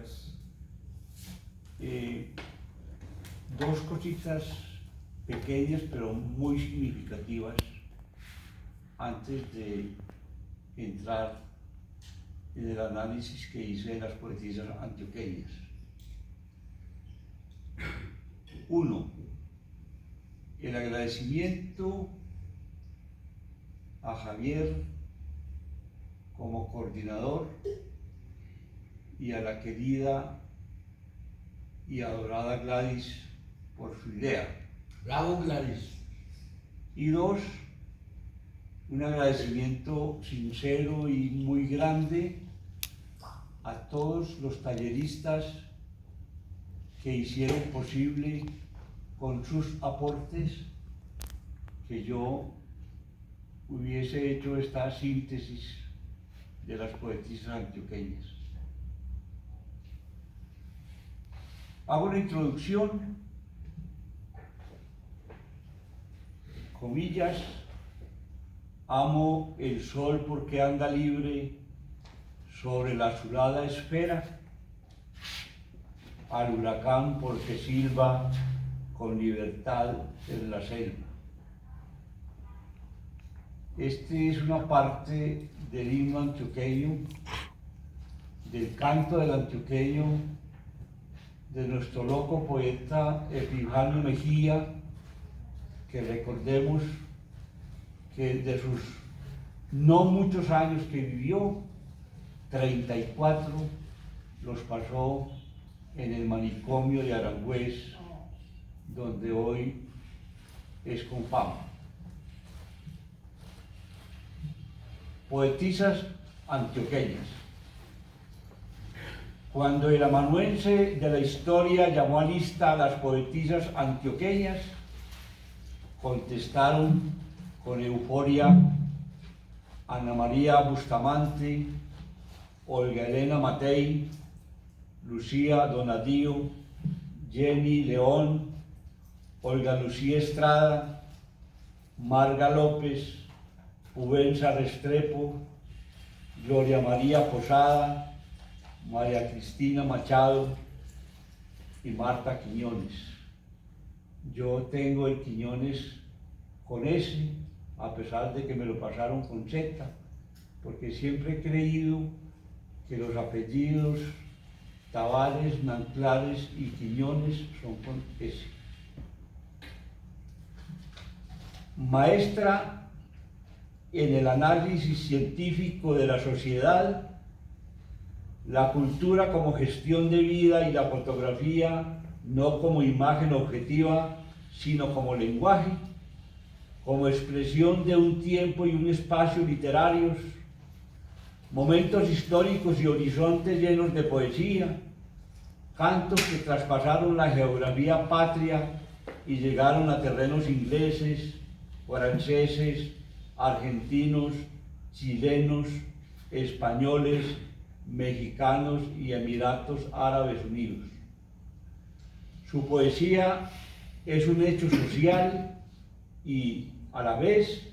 días. Dos cositas pequeñas pero muy significativas antes de entrar en el análisis que hice de las poetisas antioqueñas. Uno, el agradecimiento a Javier como coordinador y a la querida y adorada Gladys por su idea. Bravo, Gladys. Y dos, un agradecimiento sincero y muy grande a todos los talleristas que hicieron posible con sus aportes que yo hubiese hecho esta síntesis de las poetisas antioqueñas. Hago una introducción, comillas: amo el sol porque anda libre sobre la azulada esfera, al huracán porque silba con libertad en la selva. Este es una parte del himno antioqueño, del canto del antioqueño, de nuestro loco poeta Epifanio Mejía, que recordemos que de sus no muchos años que vivió, 34 los pasó en el manicomio de Aranjuez, donde hoy es Confama. Poetisas antioqueñas. Cuando el amanuense de la historia llamó a lista a las poetisas antioqueñas, contestaron con euforia Ana María Bustamante, Olga Elena Matei, Lucía Donadío, Jenny León, Olga Lucía Estrada, Marga López, Ubenza Restrepo, Gloria María Posada, María Cristina Machado y Marta Quiñones. Yo tengo el Quiñones con S, a pesar de que me lo pasaron con Z, porque siempre he creído que los apellidos Tavares, Nanclares y Quiñones son con S. Maestra en el análisis científico de la sociedad, la cultura como gestión de vida y la fotografía no como imagen objetiva, sino como lenguaje, como expresión de un tiempo y un espacio literarios, momentos históricos y horizontes llenos de poesía, cantos que traspasaron la geografía patria y llegaron a terrenos ingleses, franceses, argentinos, chilenos, españoles, mexicanos y Emiratos Árabes Unidos. Su poesía es un hecho social y, a la vez,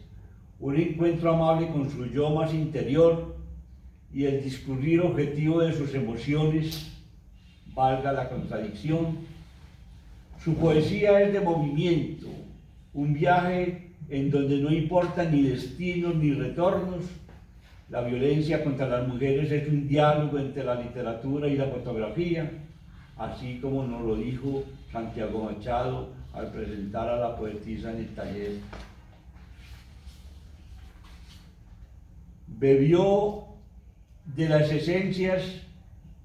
un encuentro amable con su yo más interior y el discurrir objetivo de sus emociones, valga la contradicción. Su poesía es de movimiento, un viaje en donde no importan ni destinos ni retornos. La violencia contra las mujeres es un diálogo entre la literatura y la fotografía, así como nos lo dijo Santiago Machado al presentar a la poetisa en el taller. Bebió de las esencias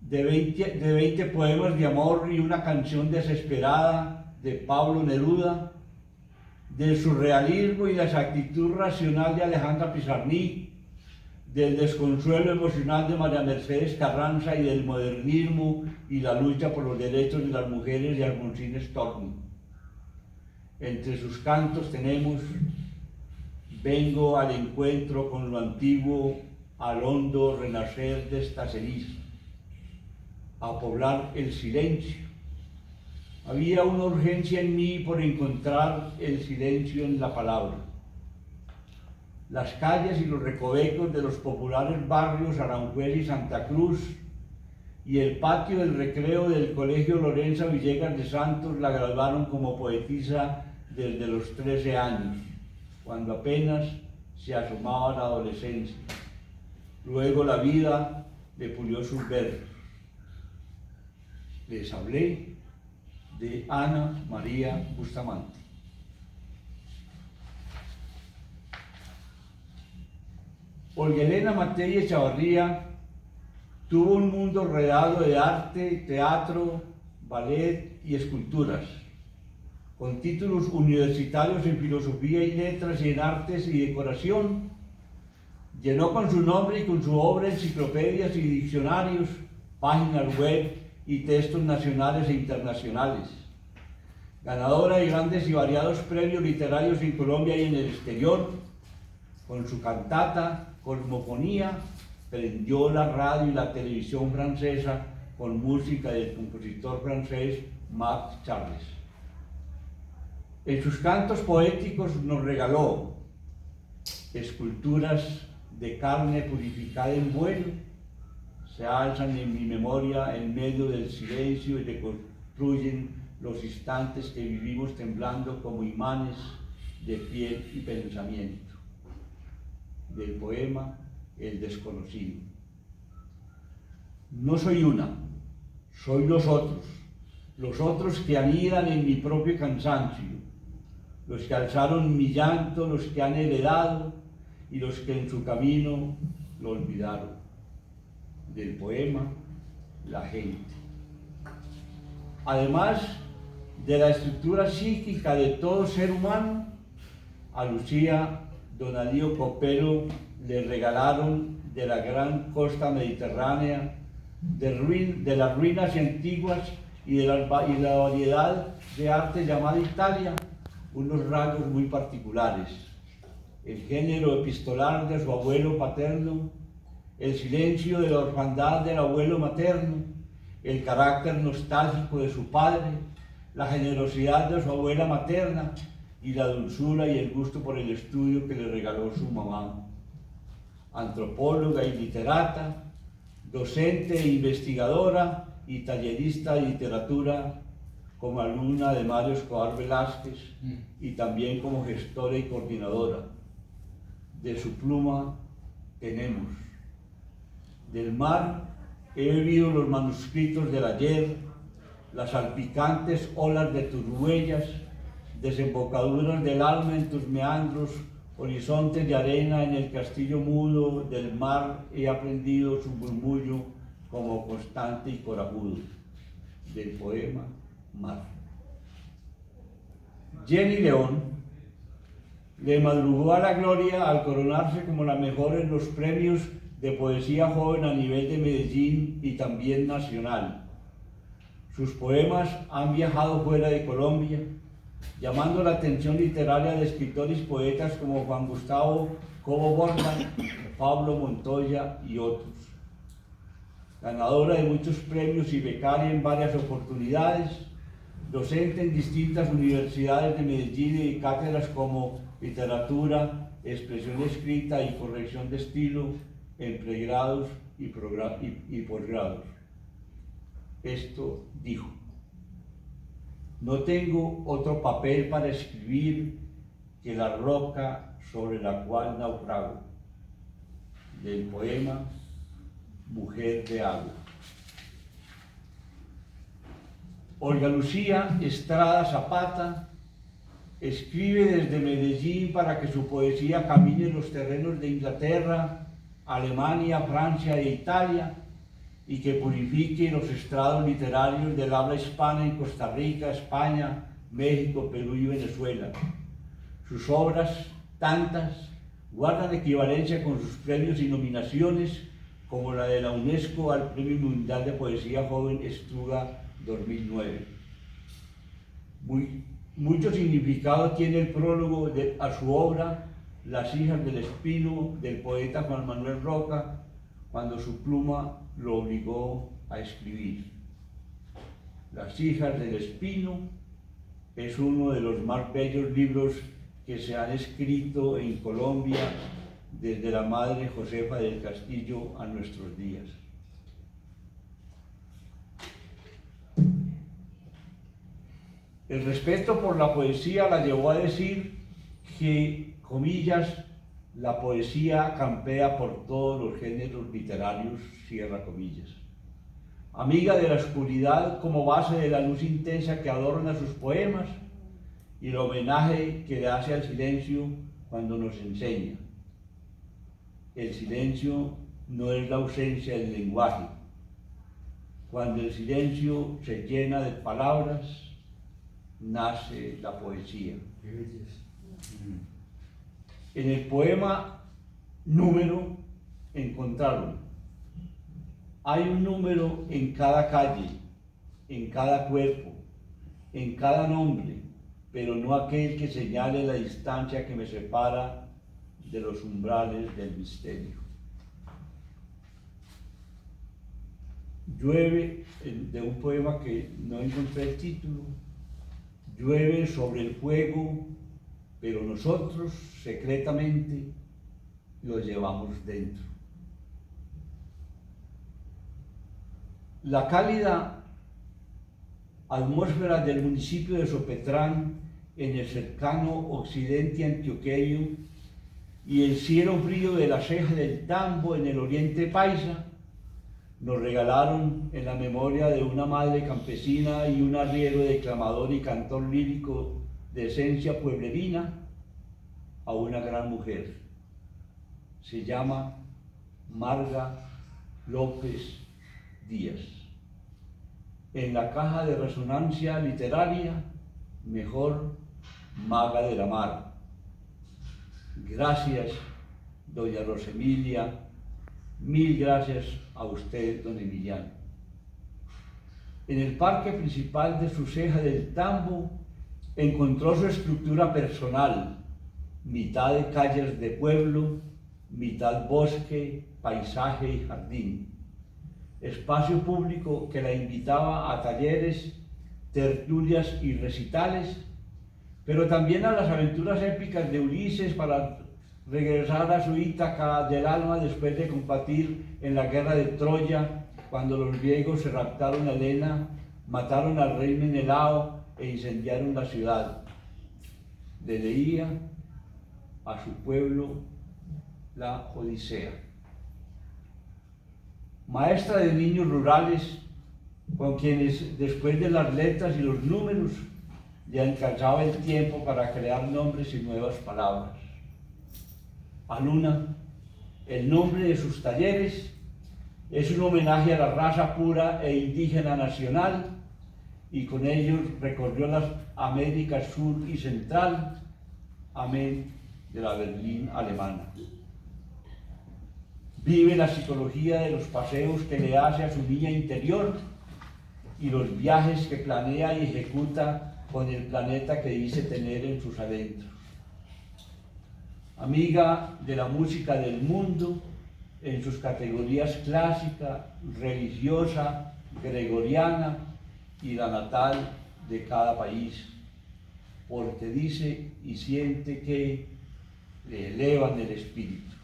de 20 poemas de amor y una canción desesperada de Pablo Neruda, del surrealismo y la exactitud racional de Alejandra Pizarnik, del desconsuelo emocional de María Mercedes Carranza y del modernismo y la lucha por los derechos de las mujeres de Alfonsín Storni. Entre sus cantos tenemos Vengo al encuentro con lo antiguo, al hondo renacer de esta ceniza, a poblar el silencio. Había una urgencia en mí por encontrar el silencio en la palabra. Las calles y los recovecos de los populares barrios Aranjuez y Santa Cruz y el patio del recreo del Colegio Lorenza Villegas de Santos la graduaron como poetisa desde los 13 años, cuando apenas se asomaba a la adolescencia. Luego la vida le pulió sus versos. Les hablé de Ana María Bustamante. Olga Elena Matei Echavarría tuvo un mundo rodeado de arte, teatro, ballet y esculturas, con títulos universitarios en filosofía y letras y en artes y decoración. Llenó con su nombre y con su obra enciclopedias y diccionarios, páginas web y textos nacionales e internacionales. Ganadora de grandes y variados premios literarios en Colombia y en el exterior, con su cantata Cosmofonía prendió la radio y la televisión francesa con música del compositor francés Max Charles. En sus cantos poéticos nos regaló esculturas de carne purificada en vuelo, se alzan en mi memoria en medio del silencio y reconstruyen los instantes que vivimos temblando como imanes de piel y pensamiento. Del poema El desconocido. No soy una, soy los otros que anidan en mi propio cansancio, los que alzaron mi llanto, los que han heredado y los que en su camino lo olvidaron. Del poema La gente. Además de la estructura psíquica de todo ser humano, a Lucía Donadío Copero le regalaron de la gran costa mediterránea, de las ruinas antiguas y de la variedad de arte llamada Italia, unos rasgos muy particulares: el género epistolar de su abuelo paterno, el silencio de la orfandad del abuelo materno, el carácter nostálgico de su padre, la generosidad de su abuela materna y la dulzura y el gusto por el estudio que le regaló su mamá. Antropóloga y literata, docente e investigadora y tallerista de literatura, como alumna de Mario Escobar Velázquez y también como gestora y coordinadora. De su pluma tenemos. Del mar he bebido los manuscritos del ayer, las salpicantes olas de tus huellas, desembocaduras del alma en tus meandros, horizontes de arena en el castillo mudo del mar he aprendido su murmullo como constante y corajudo. Del poema Mar. Jenny León le madrugó a la gloria al coronarse como la mejor en los premios de poesía joven a nivel de Medellín y también nacional. Sus poemas han viajado fuera de Colombia, llamando la atención literaria de escritores y poetas como Juan Gustavo Cobo Borda, Pablo Montoya y otros. Ganadora de muchos premios y becaria en varias oportunidades, docente en distintas universidades de Medellín y cátedras como literatura, expresión escrita y corrección de estilo en pregrados y posgrados. Esto dijo: no tengo otro papel para escribir que la roca sobre la cual naufrago. Del poema Mujer de Agua. Olga Lucía Estrada Zapata escribe desde Medellín para que su poesía camine los terrenos de Inglaterra, Alemania, Francia e Italia, y que purifique los estrados literarios del habla hispana en Costa Rica, España, México, Perú y Venezuela. Sus obras, tantas, guardan equivalencia con sus premios y nominaciones, como la de la UNESCO al Premio Mundial de Poesía Joven Estruga 2009. Mucho significado tiene el prólogo a su obra Las hijas del espino, del poeta Juan Manuel Roca, cuando su pluma lo obligó a escribir. Las hijas del espino es uno de los más bellos libros que se han escrito en Colombia desde la madre Josefa del Castillo a nuestros días. El respeto por la poesía la llevó a decir que, comillas, la poesía campea por todos los géneros literarios, cierra comillas. Amiga de la oscuridad como base de la luz intensa que adorna sus poemas y el homenaje que le hace al silencio cuando nos enseña. El silencio no es la ausencia del lenguaje. Cuando el silencio se llena de palabras, nace la poesía. En el poema Número encontraron: hay un número en cada calle, en cada cuerpo, en cada nombre, pero no aquel que señale la distancia que me separa de los umbrales del misterio. Llueve, de un poema que no encontré el título, llueve sobre el fuego, pero nosotros secretamente lo llevamos dentro. La cálida atmósfera del municipio de Sopetrán, en el cercano occidente antioqueño, y el cielo frío de la ceja del Tambo en el oriente paisa, nos regalaron en la memoria de una madre campesina y un arriero declamador y cantor lírico de esencia pueblerina a una gran mujer. Se llama Marga López Díaz. En la caja de resonancia literaria, mejor Maga de la Mar. Gracias, doña Rosemilia. Mil gracias a usted, don Emiliano. En el parque principal de su ceja del Tambo encontró su estructura personal, mitad de calles de pueblo, mitad bosque, paisaje y jardín. Espacio público que la invitaba a talleres, tertulias y recitales, pero también a las aventuras épicas de Ulises para regresar a su Ítaca del alma después de combatir en la guerra de Troya, cuando los griegos se raptaron a Helena, mataron al rey Menelao e incendiaron la ciudad. Le leía a su pueblo la Odisea. Maestra de niños rurales, con quienes después de las letras y los números le alcanzaba el tiempo para crear nombres y nuevas palabras. A Luna, el nombre de sus talleres es un homenaje a la raza pura e indígena nacional, y con ellos recorrió las Américas Sur y Central, amén de la Berlín alemana. Vive la psicología de los paseos que le hace a su niña interior y los viajes que planea y ejecuta con el planeta que dice tener en sus adentros. Amiga de la música del mundo en sus categorías clásica, religiosa, gregoriana y la natal de cada país, porque dice y siente que le elevan el espíritu.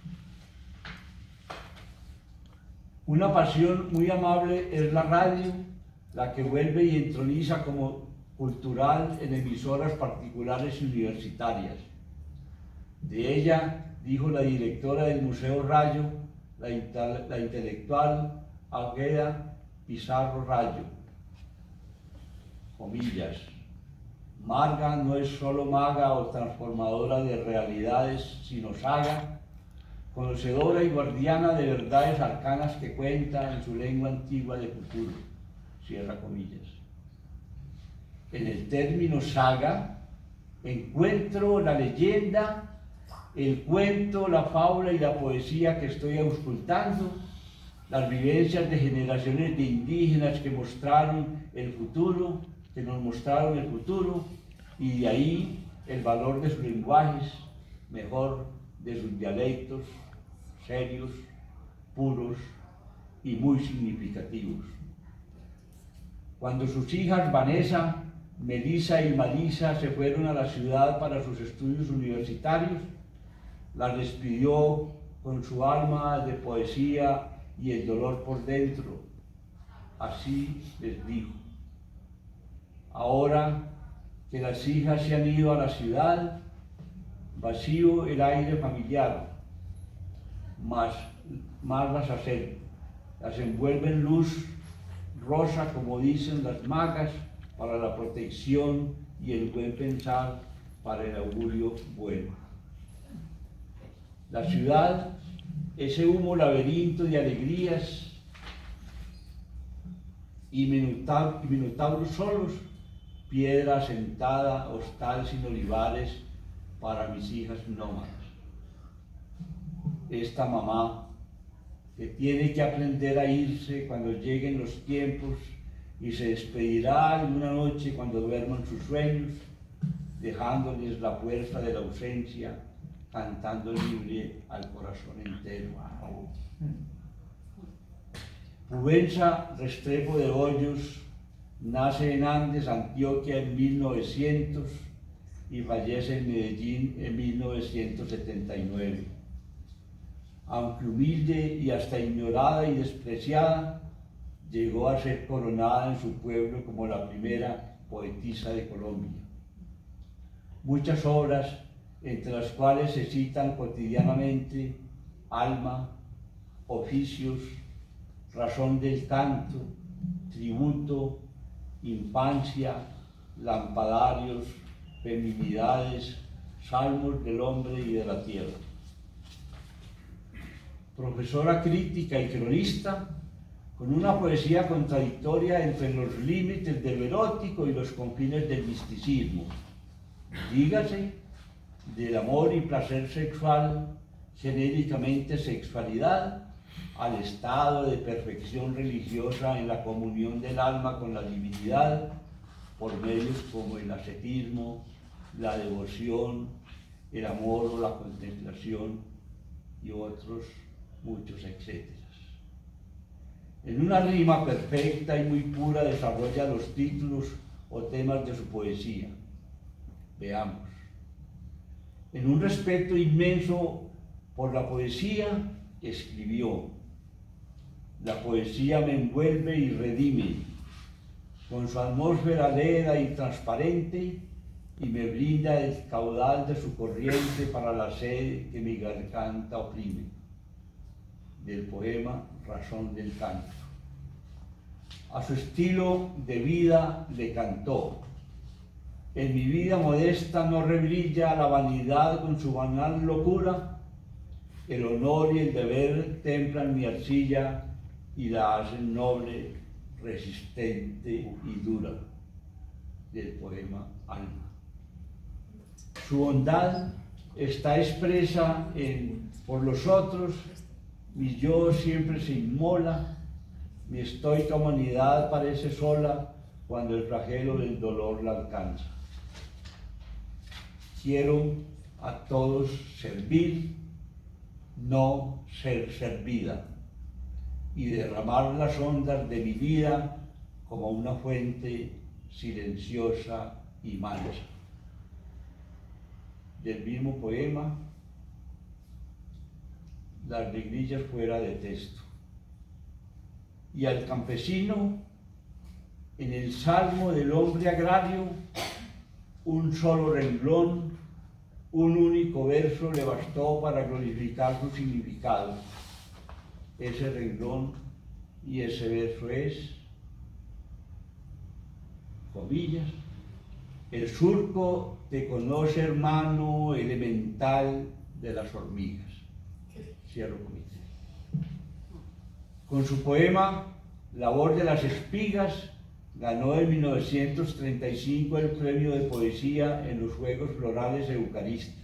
Una pasión muy amable es la radio, la que vuelve y entroniza como cultural en emisoras particulares y universitarias. De ella dijo la directora del Museo Rayo, la intelectual Águeda Pizarro Rayo, comillas: Marga no es solo maga o transformadora de realidades, sino saga, conocedora y guardiana de verdades arcanas que cuenta en su lengua antigua de futuro, cierra comillas. En el término saga encuentro la leyenda, el cuento, la fábula y la poesía que estoy auscultando, las vivencias de generaciones de indígenas que mostraron el futuro, que nos mostraron el futuro, y de ahí el valor de sus lenguajes, mejor de sus dialectos, serios, puros y muy significativos. Cuando sus hijas Vanessa, Melissa y Marisa se fueron a la ciudad para sus estudios universitarios, las despidió con su alma de poesía y el dolor por dentro. Así les dijo: ahora que las hijas se han ido a la ciudad, vacío el aire familiar, más las acerco, las envuelve en luz rosa, como dicen las magas, para la protección y el buen pensar, para el augurio bueno. La ciudad, ese humo laberinto de alegrías y minotauros solos, piedra asentada, hostal sin olivares para mis hijas nómadas. Esta mamá que tiene que aprender a irse cuando lleguen los tiempos y se despedirá alguna noche cuando duerman sus sueños, dejándoles la fuerza de la ausencia, cantando libre al corazón entero. Pubensa Restrepo de Hoyos nace en Andes, Antioquia, en 1900 y fallece en Medellín en 1979. Aunque humilde y hasta ignorada y despreciada, llegó a ser coronada en su pueblo como la primera poetisa de Colombia. Muchas obras, entre las cuales se citan cotidianamente Alma, Oficios, Razón del Canto, Tributo, Infancia, Lampadarios, Feminidades, Salmos del Hombre y de la Tierra. Profesora crítica y cronista, con una poesía contradictoria entre los límites de lo erótico y los confines del misticismo. Dígase, del amor y placer sexual, genéricamente sexualidad, al estado de perfección religiosa en la comunión del alma con la divinidad, por medios como el ascetismo, la devoción, el amor o la contemplación y otros muchos etcétera. En una rima perfecta y muy pura desarrolla los títulos o temas de su poesía. Veamos. En un respeto inmenso por la poesía, escribió: la poesía me envuelve y redime, con su atmósfera leda y transparente, y me brinda el caudal de su corriente para la sed que mi garganta oprime. Del poema Razón del Canto. A su estilo de vida le cantó: en mi vida modesta no rebrilla la vanidad con su banal locura, el honor y el deber templan mi arcilla y la hacen noble, resistente y dura. Del poema Alma. Su bondad está expresa en por los otros, mi yo siempre se inmola, mi estoica humanidad parece sola cuando el flagelo del dolor la alcanza. Quiero a todos servir, no ser servida, y derramar las ondas de mi vida como una fuente silenciosa y mansa. Del mismo poema, las negrillas fuera de texto. Y al campesino, en el Salmo del hombre agrario, un solo renglón, un único verso le bastó para glorificar su significado. Ese renglón y ese verso es, comillas, el surco te conoce, hermano elemental de las hormigas. Cierro comillas. Con su poema Labor de las Espigas, ganó en 1935 el premio de poesía en los Juegos Florales Eucarísticos.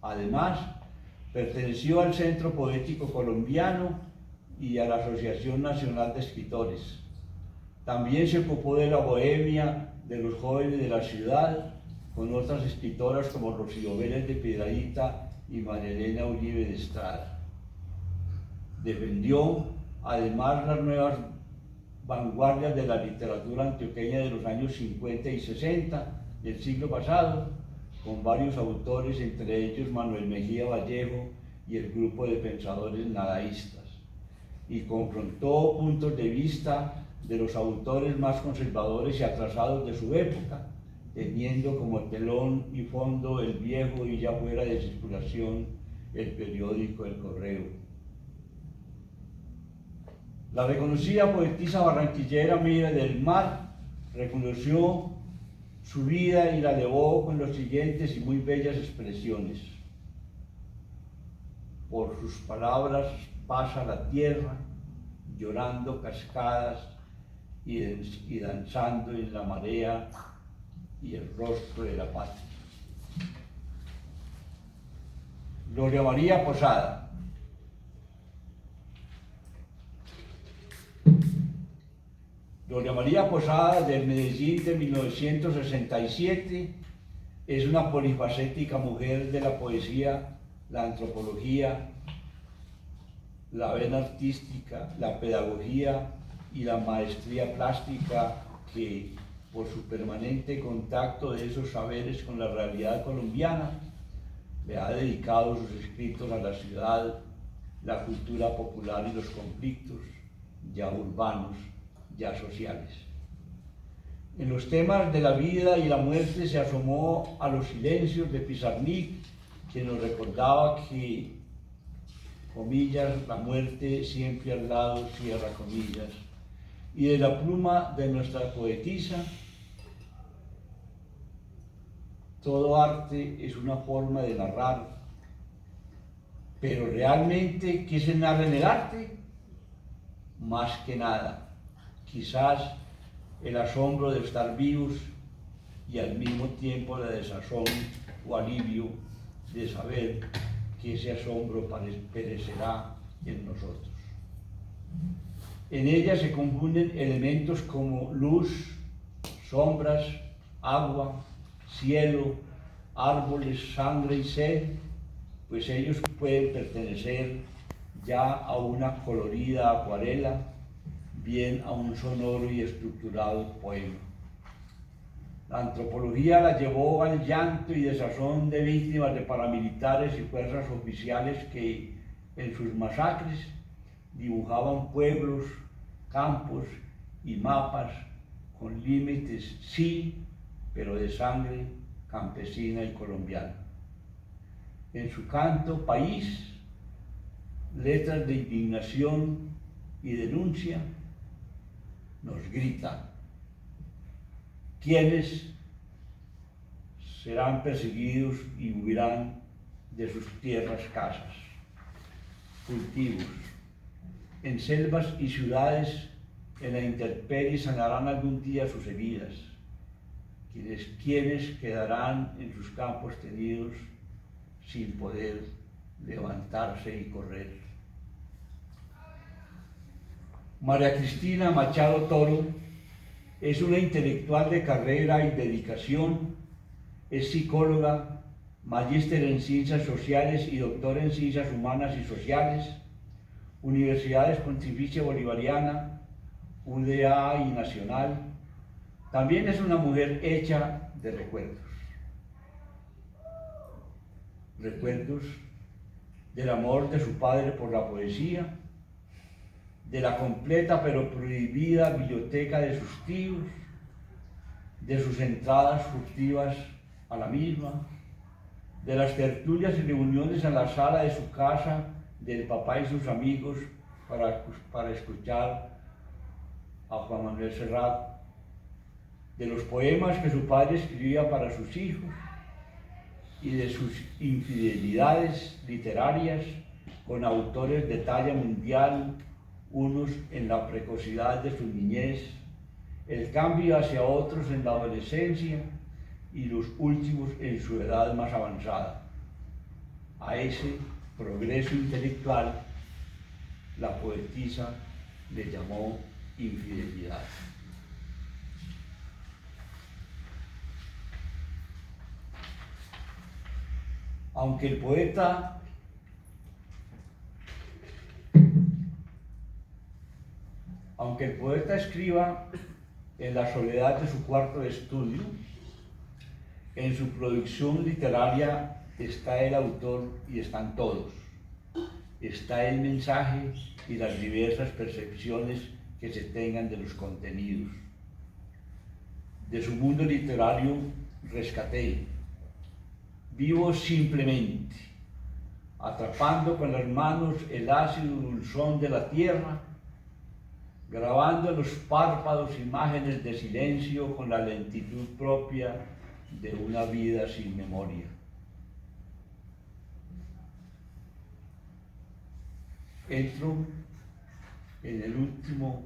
Además, perteneció al Centro Poético Colombiano y a la Asociación Nacional de Escritores. También se ocupó de la bohemia de los jóvenes de la ciudad, con otras escritoras como Rocío Vélez de Piedradita y María Elena Uribe de Estrada. Defendió además las nuevas vanguardias de la literatura antioqueña de los años 50 y 60 del siglo pasado, con varios autores, entre ellos Manuel Mejía Vallejo y el grupo de pensadores nadaístas, y confrontó puntos de vista de los autores más conservadores y atrasados de su época, teniendo como telón y fondo el viejo y ya fuera de circulación el periódico El Correo. La reconocida poetisa barranquillera Miriam del Mar reconoció su vida y la elevó con las siguientes y muy bellas expresiones. Por sus palabras pasa la tierra, llorando cascadas y danzando en la marea y el rostro de la patria. Gloria María Posada. Gloria María Posada, del Medellín de 1967, es una polifacética mujer de la poesía, la antropología, la vena artística, la pedagogía y la maestría plástica que, por su permanente contacto de esos saberes con la realidad colombiana, le ha dedicado sus escritos a la ciudad, la cultura popular y los conflictos, ya urbanos, ya sociales. En los temas de la vida y la muerte se asomó a los silencios de Pizarnik, que nos recordaba que, comillas, la muerte siempre al lado, cierra comillas, y de la pluma de nuestra poetisa, todo arte es una forma de narrar, pero realmente, ¿qué se narra en el arte? Más que nada, quizás el asombro de estar vivos y al mismo tiempo la desazón o alivio de saber que ese asombro perecerá en nosotros. En ella se confunden elementos como luz, sombras, agua, cielo, árboles, sangre y sed, pues ellos pueden pertenecer ya a una colorida acuarela, bien a un sonoro y estructurado poema. La antropología la llevó al llanto y desazón de víctimas de paramilitares y fuerzas oficiales que en sus masacres dibujaban pueblos, campos y mapas con límites, sí, pero de sangre campesina y colombiana. En su canto País, letras de indignación y denuncia, nos grita: ¿quiénes serán perseguidos y huirán de sus tierras, casas, cultivos? En selvas y ciudades, en la intemperie sanarán algún día sus heridas. Quienes quedarán en sus campos tenidos sin poder levantarse y correr. María Cristina Machado Toro es una intelectual de carrera y dedicación, es psicóloga, magíster en ciencias sociales y doctor en ciencias humanas y sociales, Universidades Pontificia Bolivariana, UDA y Nacional. También es una mujer hecha de recuerdos. Recuerdos del amor de su padre por la poesía, de la completa pero prohibida biblioteca de sus tíos, de sus entradas furtivas a la misma, de las tertulias y reuniones en la sala de su casa del papá y sus amigos para escuchar a Juan Manuel Serrat, de los poemas que su padre escribía para sus hijos y de sus infidelidades literarias con autores de talla mundial, unos en la precocidad de su niñez, el cambio hacia otros en la adolescencia y los últimos en su edad más avanzada. A ese progreso intelectual la poetisa le llamó infidelidad. Aunque el poeta escriba en la soledad de su cuarto de estudio, en su producción literaria está el autor y están todos. Está el mensaje y las diversas percepciones que se tengan de los contenidos. de su mundo literario rescaté. Vivo simplemente, atrapando con las manos el ácido dulzón de la tierra, grabando en los párpados imágenes de silencio con la lentitud propia de una vida sin memoria. Entro en el último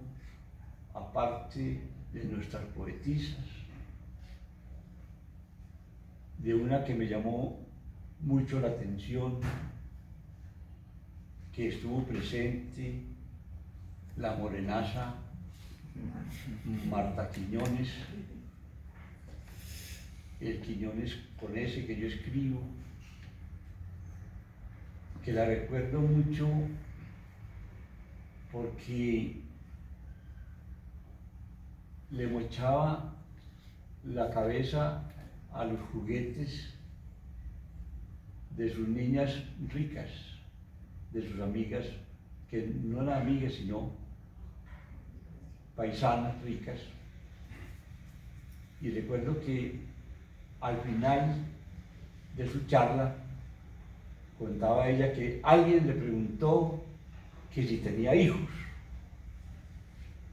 aparte de nuestras poetisas, de una que me llamó mucho la atención, que estuvo presente, la morenaza Marta Quiñones, el Quiñones con ese que yo escribo, que la recuerdo mucho porque le mochaba la cabeza a los juguetes de sus niñas ricas, de sus amigas, que no eran amigas sino paisanas ricas. Y recuerdo que al final de su charla contaba ella que alguien le preguntó que si tenía hijos,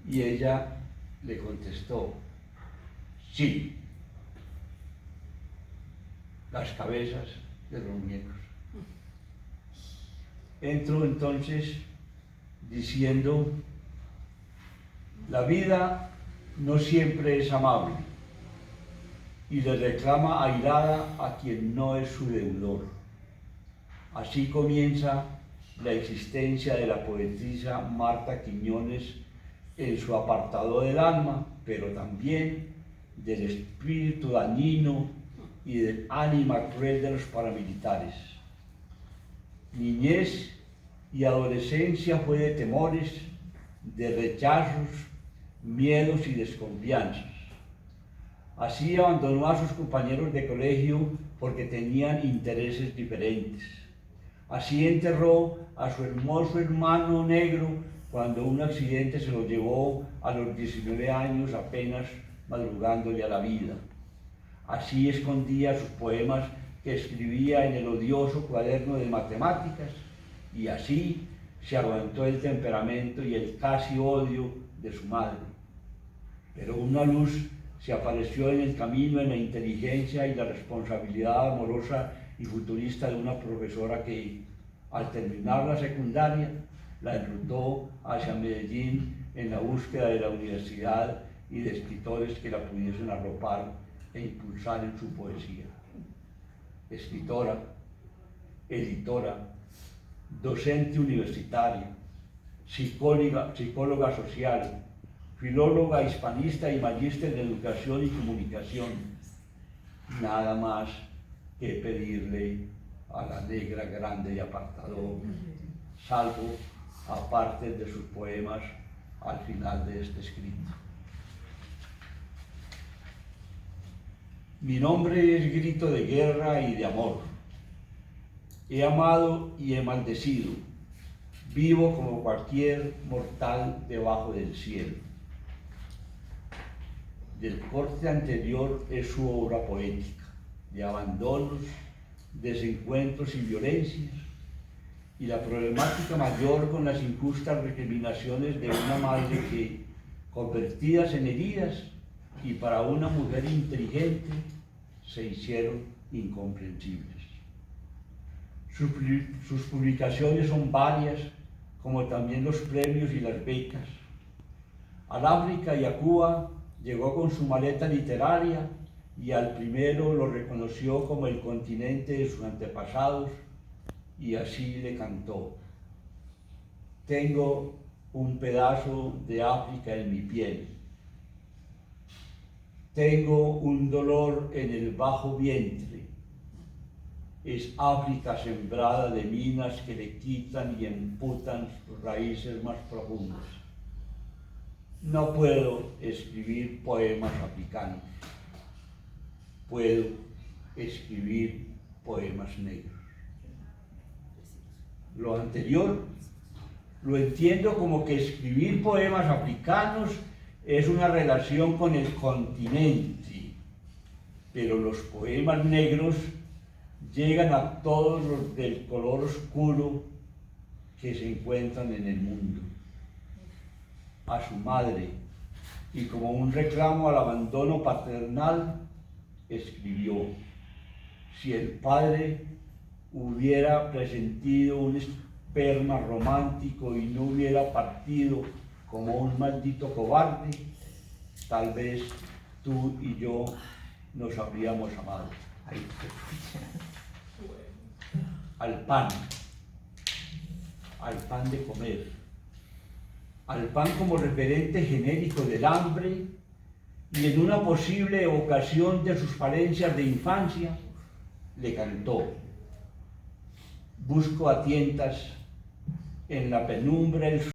y ella le contestó, sí, las cabezas de los muñecos. Entro entonces diciendo, la vida no siempre es amable y le reclama airada a quien no es su deudor. Así comienza la existencia de la poetisa Marta Quiñones en su apartado del alma, pero también del espíritu dañino y del ánima cruel de los paramilitares. Niñez y adolescencia fue de temores, de rechazos, miedos y desconfianzas. Así abandonó a sus compañeros de colegio porque tenían intereses diferentes. Así enterró a su hermoso hermano negro cuando un accidente se lo llevó a los 19 años, apenas madrugándole a la vida. Así escondía sus poemas que escribía en el odioso cuaderno de matemáticas, y así se aguantó el temperamento y el casi odio de su madre. Pero una luz se apareció en el camino, en la inteligencia y la responsabilidad amorosa y futurista de una profesora que, al terminar la secundaria, la enrutó hacia Medellín en la búsqueda de la universidad y de escritores que la pudiesen arropar e impulsar en su poesía. Escritora, editora, docente universitaria, psicóloga social, filóloga hispanista y magíster de educación y comunicación. Nada más que pedirle a la negra grande y apartado, salvo aparte de sus poemas al final de este escrito. Mi nombre es grito de guerra y de amor. He amado y he maldecido. Vivo como cualquier mortal debajo del cielo. Del corte anterior es su obra poética, de abandonos, desencuentros y violencias, y la problemática mayor con las injustas recriminaciones de una madre que, convertidas en heridas, y para una mujer inteligente, se hicieron incomprensibles. Sus publicaciones son varias, como también los premios y las becas. Al África y a Cuba llegó con su maleta literaria, y al primero lo reconoció como el continente de sus antepasados, y así le cantó: tengo un pedazo de África en mi piel. Tengo un dolor en el bajo vientre. Es África sembrada de minas que le quitan y emputan sus raíces más profundas. No puedo escribir poemas africanos. Puedo escribir poemas negros. Lo anterior lo entiendo como que escribir poemas africanos es una relación con el continente, pero los poemas negros llegan a todos los del color oscuro que se encuentran en el mundo. A su madre, y como un reclamo al abandono paternal, escribió: si el padre hubiera presentido un esperma romántico y no hubiera partido como un maldito cobarde, tal vez tú y yo nos habríamos amado. Al pan de comer, al pan como referente genérico del hambre, y en una posible ocasión de sus falencias de infancia, le cantó: busco a tientas en la penumbra el